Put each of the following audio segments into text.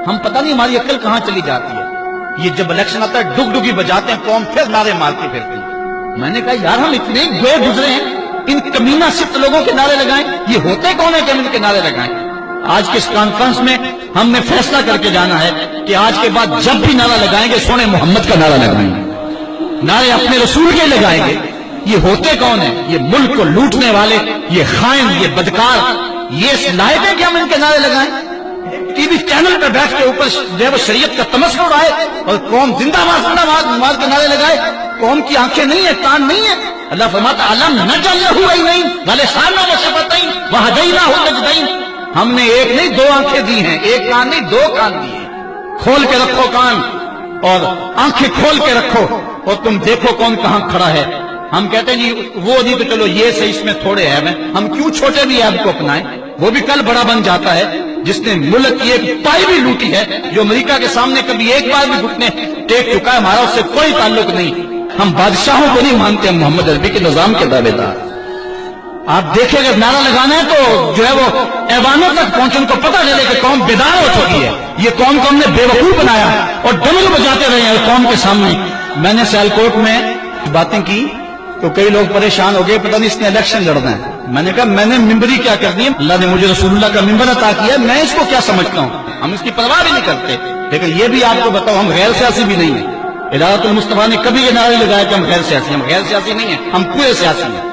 ہم پتہ نہیں ہماری عقل کہاں چلی جاتی ہے. یہ جب الیکشن آتا ہے ڈگ ڈگی بجاتے ہیں قوم پھر نعرے مارتی پھرتی. میں نے کہا یار ہم اتنے گئے گزرے ہیں, ان کمینہ صفت لوگوں کے نعرے لگائیں, یہ ہوتے کون ہیں کہ ہم ان کے نعرے لگائیں. آج کے اس کانفرنس میں ہم نے فیصلہ کر کے جانا ہے کہ آج کے بعد جب بھی نعرہ لگائیں گے سونے محمد کا نعرہ لگائیں گے, نعرے اپنے رسول کے لگائیں گے. یہ ہوتے کون ہیں؟ یہ ملک کو لوٹنے والے, یہ خائن, یہ بدکار, یہ لائق ہے کہ ہم ان کے نعرے لگائیں. ٹی وی چینل پہ بیٹھ کے اوپر جو ہے وہ شریعت کا تمسخر اڑائے اور قوم زندہ باد کے نعرے لگائے. قوم کی آنکھیں نہیں ہیں, کان نہیں ہیں. اللہ فرماتا علم نجعل لہ عینین ولسانا وشفتین وہدیناہ النجدین. ہم نے ایک نہیں دو آنکھیں دی ہیں, ایک کان نہیں دو کان دیے. کھول کے رکھو کان اور آنکھیں کھول کے رکھو اور تم دیکھو کون کہاں کھڑا ہے. ہم کہتے ہیں جی وہ نہیں تو چلو یہ صحیح, اس میں تھوڑے ہیں, ہم کیوں چھوٹے بھی ایب کو اپنائیں. وہ بھی کل بڑا بن جاتا ہے جس نے ملک کی ایک پائی بھی لوٹی ہے, جو امریکہ کے سامنے کبھی ایک بار بھی گھٹنے ٹیک چکا ہے. ہمارا اس سے کوئی تعلق نہیں. ہم بادشاہوں کو نہیں مانتے, ہم محمد عربی کے نظام کے دعوے دار. آپ دیکھیں اگر نعرہ لگانا ہے تو جو ہے وہ ایوانوں تک پہنچے, ان کو پتہ چلے کہ قوم بیدار ہو چکی ہے. یہ قوم کو ہم نے بے وقوف بنایا اور ڈمل بجاتے رہے ہیں قوم کے سامنے. میں نے سیالکوٹ میں باتیں کی تو کئی لوگ پریشان ہو گئے, پتہ نہیں اس نے الیکشن لڑنا ہے. میں نے کہا میں نے ممبری کیا کرنی ہے, اللہ نے مجھے رسول اللہ کا ممبر عطا کیا, میں اس کو کیا سمجھتا ہوں, ہم اس کی پرواہ بھی نہیں کرتے. لیکن یہ بھی آپ کو بتاؤ ہم غیر سیاسی بھی نہیں ہیں. ادارت المصطفیٰ نے کبھی یہ نعرہ لگایا کہ ہم غیر سیاسی. ہم غیر سیاسی نہیں ہیں, ہم پورے سیاسی ہیں.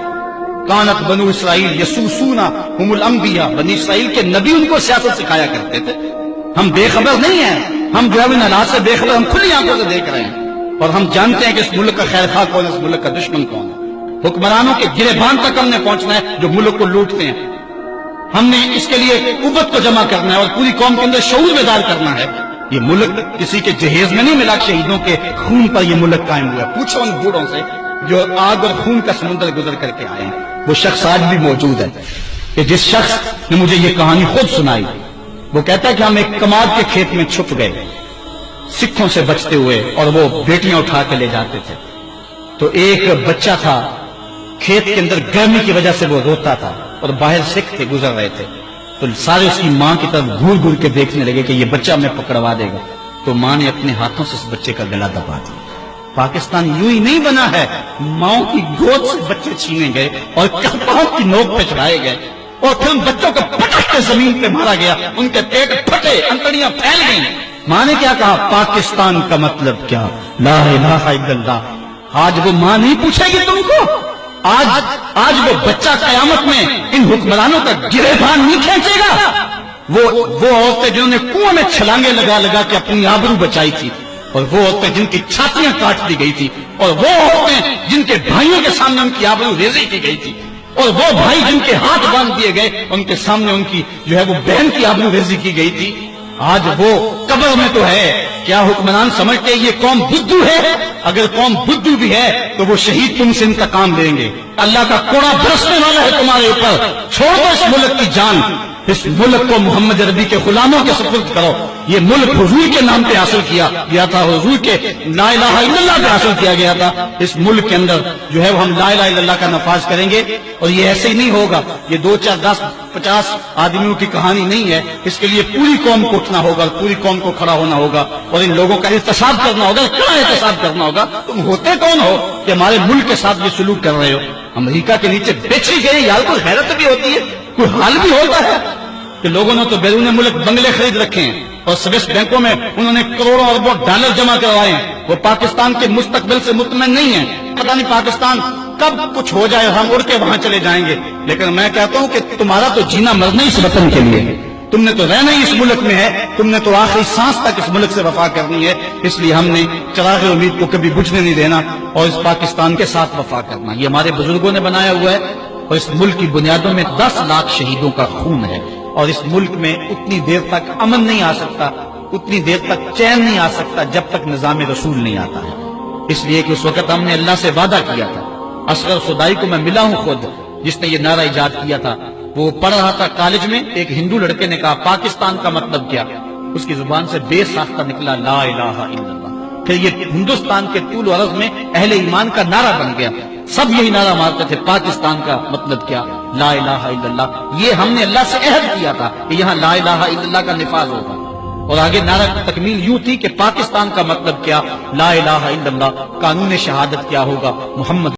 کانت بنو اسرائیل یسوسون ہم الانبیاء, بنی اسرائیل کے نبی ان کو سیاست سکھایا کرتے تھے. ہم بے خبر نہیں ہیں, ہم جو ہے ان حالات سے بے خبر, ہم کھلی آنکھوں سے دیکھ رہے ہیں اور ہم جانتے ہیں کہ اس ملک کا خیر خواہ کون ہے, اس ملک کا دشمن کون ہے. حکمرانوں کے گریبان تک ہم نے پہنچنا ہے جو ملک کو لوٹتے ہیں. ہم نے اس کے لیے قوت کو جمع کرنا ہے اور پوری قوم کے اندر شعور بیدار کرنا ہے. یہ ملک کسی کے جہیز میں نہیں ملا, شہیدوں کے خون پر یہ ملک قائم ہوا. پوچھو ان بوڑھوں سے جو آگ اور خون کا سمندر گزر کر کے آئے ہیں, وہ شخص آج بھی موجود ہے کہ جس شخص نے مجھے یہ کہانی خود سنائی. وہ کہتا ہے کہ ہم ایک کماد کے کھیت میں چھپ گئے سکھوں سے بچتے ہوئے, اور وہ بیٹیاں اٹھا کے لے جاتے تھے. تو ایک بچہ تھا کھیت کے اندر, گرمی کی وجہ سے وہ روتا تھا اور باہر سکھ تھے گزر رہے تھے. تو سارے اس کی ماں کی طرف گھور گھور کے دیکھنے لگے کہ یہ بچہ ہمیں پکڑوا دے گا. تو ماں نے اپنے ہاتھوں سے اس بچے کا گلا دبا دیا. پاکستان یوں ہی نہیں بنا ہے, ماؤں کی گود سے بچے چھینے گئے اور کپڑوں کی نوک پہ چڑھائے گئے اور پھر ان بچوں کو پٹک کے زمین پہ مارا گیا. ان کے پیٹ پھٹے, انتڑیاں پھیل گئیں. ماں نے کیا کہا, پاکستان کا مطلب کیا, لا الہ الا اللہ. آج وہ ماں نہیں پوچھے گی تم کو, آج وہ بچہ قیامت میں ان حکمرانوں کا گریبان نہیں کھینچے گا. وہ عورتیں جنہوں نے کنویں میں چھلانگے لگا لگا کے اپنی آبرو بچائی تھی, اور وہ عورتیں جن کی چھاتیاں کاٹ دی گئی تھی, اور وہ عورتیں جن کے بھائیوں کے سامنے ان کی آبرو ریزی کی گئی تھی, اور وہ بھائی جن کے ہاتھ باندھ دیے گئے ان کے سامنے ان کی جو ہے وہ بہن کی آبرو ریزی کی گئی تھی, آج وہ قبر میں تو ہے. کیا حکمران سمجھتے یہ قوم بدھو ہے؟ اگر قوم بدھو بھی ہے تو وہ شہید تم سے انتقام لیں گے. اللہ کا کوڑا برسنے والا ہے تمہارے اوپر. چھوڑ دو اس ملک کی جان, اس ملک کو محمد عربی کے غلاموں کے سپرد کرو. یہ ملک حضور کے نام پہ حاصل کیا گیا تھا, حضور کے لا الہ الا اللہ پہ حاصل کیا گیا تھا. اس ملک کے اندر جو ہے ہم لا الہ الا اللہ کا نفاذ کریں گے, اور یہ ایسے ہی نہیں ہوگا. یہ 2 4 10 50 آدمیوں کی کہانی نہیں ہے. اس کے لیے پوری قوم کو اٹھنا ہوگا, پوری قوم کو کھڑا ہونا ہوگا اور ان لوگوں کا احتساب کرنا ہوگا. کیا احتساب کرنا ہوگا؟ تم ہوتے کون ہو کہ ہمارے ملک کے ساتھ یہ سلوک کر رہے ہو؟ امریکہ کے نیچے بیچی گئے. یار کوئی حیرت بھی ہوتی ہے, کوئی حال بھی ہوتا ہے کہ لوگوں نے تو بیرون ملک بنگلے خرید رکھے ہیں اور سوئس بینکوں میں انہوں نے کروڑوں اربوں ڈالر جمع کروائے ہیں. وہ پاکستان کے مستقبل سے مطمئن نہیں ہیں. پتہ نہیں پاکستان کب کچھ ہو جائے اور ہم اڑ کے وہاں چلے جائیں گے. لیکن میں کہتا ہوں کہ تمہارا تو جینا مرنا اس وطن کے لیے ہے. تم نے تو رہنا ہی اس ملک میں ہے, تم نے تو آخری سانس تک اس ملک سے وفا کرنی ہے. اس لیے ہم نے چراغ امید کو کبھی بجھنے نہیں دینا اور اس پاکستان کے ساتھ وفا کرنا. یہ ہمارے بزرگوں نے بنایا ہوا ہے اور اس ملک کی بنیادوں میں 10 لاکھ شہیدوں کا خون ہے. اور اس ملک میں اتنی دیر تک امن نہیں آ سکتا, اتنی دیر تک چین نہیں آ سکتا جب تک نظام رسول نہیں آتا ہے. اس لیے کہ اس وقت ہم نے اللہ سے وعدہ کیا تھا. اصغر خدائی کو میں ملا ہوں خود, جس نے یہ نعرہ ایجاد کیا تھا. وہ پڑھ رہا تھا کالج میں, ایک ہندو لڑکے نے کہا پاکستان کا مطلب کیا. اس کی زبان سے بے ساختہ نکلا لا الہ الا اللہ. پھر یہ ہندوستان کے طول و عرض میں اہل ایمان کا نعرہ بن گیا. سب یہی نعرہ مارتے تھے, پاکستان کا مطلب کیا, لا الہ الا اللہ. یہ ہم نے اللہ سے عہد کیا تھا کہ یہاں لا الہ الا اللہ کا نفاذ ہوگا. اور آگے نعرہ تکمیل یوں تھی کہ پاکستان کا مطلب کیا، لا الہ الا اللہ، قانون شہادت کیا ہوگا، محمد